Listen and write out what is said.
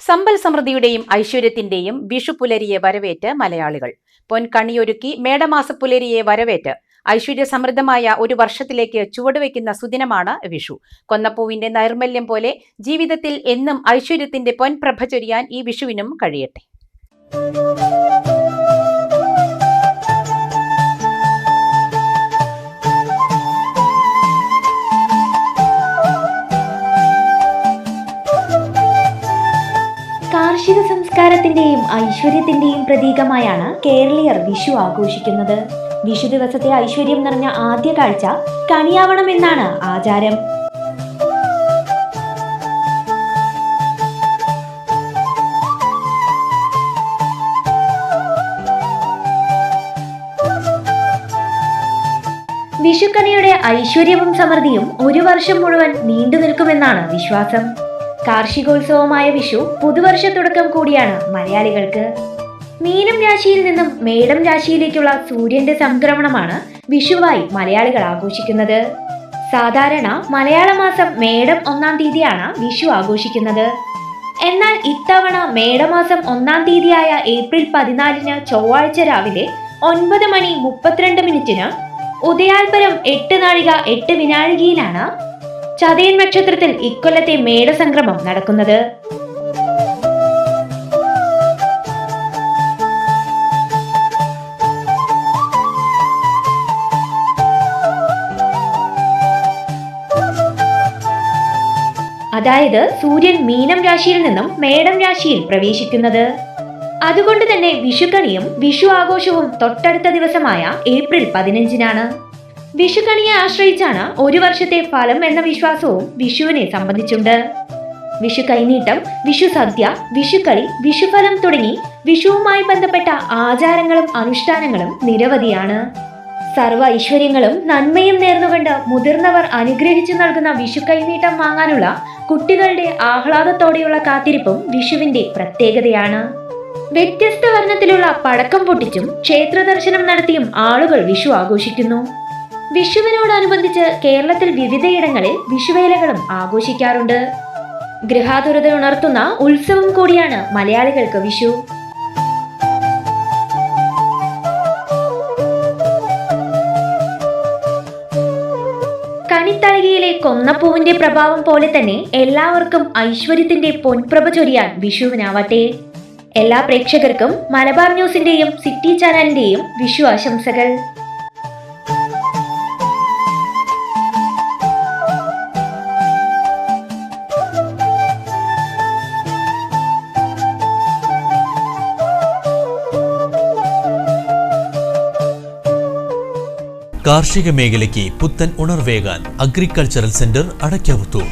സമ്പൽ സമൃദ്ധിയുടെയും ഐശ്വര്യത്തിന്റെയും വിഷുപുലരിയെ വരവേറ്റ് മലയാളികൾ. പൊൻകണിയൊരുക്കി മേടമാസപ്പുലരിയെ വരവേറ്റ് ഐശ്വര്യ സമൃദ്ധമായ ഒരു വർഷത്തിലേക്ക് ചുവടുവെക്കുന്ന സുദിനമാണ് വിഷു. കൊന്നപ്പൂവിന്റെ നൈർമല്യം പോലെ ജീവിതത്തിൽ എന്നും ഐശ്വര്യത്തിന്റെ പൊൻപ്രഭ ചൊരിയാൻ ഈ വിഷുവിനും കഴിയട്ടെ. കാർഷിക സംസ്കാരത്തിന്റെയും ഐശ്വര്യത്തിന്റെയും പ്രതീകമായാണ് കേരളീയർ വിഷു ആഘോഷിക്കുന്നത്. വിഷു ദിവസത്തെ ഐശ്വര്യം നിറഞ്ഞ ആദ്യ കാഴ്ച കണിയാവണമെന്നാണ് ആചാരം. വിഷുക്കണിയുടെ ഐശ്വര്യവും സമൃദ്ധിയും ഒരു വർഷം മുഴുവൻ നീണ്ടു നിൽക്കുമെന്നാണ് വിശ്വാസം. കാർഷികോത്സവമായ വിഷു പുതുവർഷ തുടക്കം കൂടിയാണ് മലയാളികൾക്ക്. മീനം രാശിയിൽ നിന്നും മേടം രാശിയിലേക്കുള്ള സൂര്യന്റെ സംക്രമണമാണ് വിഷുവായി മലയാളികൾ ആഘോഷിക്കുന്നത്. സാധാരണ മലയാള മാസം മേടം 1-ാം തീയതിയാണ് വിഷു ആഘോഷിക്കുന്നത്. എന്നാൽ ഇത്തവണ മേടമാസം 1-ാം തീയതിയായ ഏപ്രിൽ 14-ന് ചൊവ്വാഴ്ച രാവിലെ 9:32 ഉദയാൽപരം 8:08 ചതയൻ നക്ഷത്രത്തിൽ ഇക്കൊല്ലത്തെ മേടസംക്രമം നടക്കുന്നത്. അതായത് സൂര്യൻ മീനം രാശിയിൽ നിന്നും മേടം രാശിയിൽ പ്രവേശിക്കുന്നത്. അതുകൊണ്ട് തന്നെ വിഷുക്കണിയും വിഷു ആഘോഷവും തൊട്ടടുത്ത ദിവസമായ ഏപ്രിൽ 15-നാണ്. വിഷുക്കണിയെ ആശ്രയിച്ചാണ് ഒരു വർഷത്തെ ഫലം എന്ന വിശ്വാസവും വിഷുവിനെ സംബന്ധിച്ചുണ്ട്. വിഷു കൈനീട്ടം, വിഷു സദ്യ, വിഷുക്കളി, വിഷുഫലം തുടങ്ങി വിഷുവുമായി ബന്ധപ്പെട്ട ആചാരങ്ങളും അനുഷ്ഠാനങ്ങളും നിരവധിയാണ്. സർവ്വ ഐശ്വര്യങ്ങളും നന്മയും നേർന്നുകൊണ്ട് മുതിർന്നവർ അനുഗ്രഹിച്ചു നൽകുന്ന വിഷു കൈനീട്ടം വാങ്ങാനുള്ള കുട്ടികളുടെ ആഹ്ലാദത്തോടെയുള്ള കാത്തിരിപ്പും വിഷുവിന്റെ പ്രത്യേകതയാണ്. വ്യത്യസ്ത വർണ്ണത്തിലുള്ള പടക്കം പൊട്ടിച്ചും ക്ഷേത്ര ദർശനം നടത്തിയും ആളുകൾ വിഷു ആഘോഷിക്കുന്നു. വിഷുവിനോടനുബന്ധിച്ച് കേരളത്തിൽ വിവിധയിടങ്ങളിൽ വിഷുവേലകളും ആഘോഷിക്കാറുണ്ട്. ഗൃഹാതുരത ഉണർത്തുന്ന ഉത്സവം കൂടിയാണ് മലയാളികൾക്ക് വിഷു. കണിത്തളികയിലെ കൊന്നപ്പൂവിന്റെ പ്രഭാവം പോലെ തന്നെ എല്ലാവർക്കും ഐശ്വര്യത്തിന്റെ പൊൻപ്രഭ ചൊരിയാൻ വിഷുവിനാവട്ടെ. എല്ലാ പ്രേക്ഷകർക്കും മലബാർ ന്യൂസിന്റെയും സിറ്റി ചാനലിന്റെയും വിഷു ആശംസകൾ. കാർഷിക മേഖലയ്ക്ക് പുത്തൻ ഉണർവേകാൻ അഗ്രികൾച്ചറൽ സെന്റർ അടയ്ക്കാവുത്തൂർ.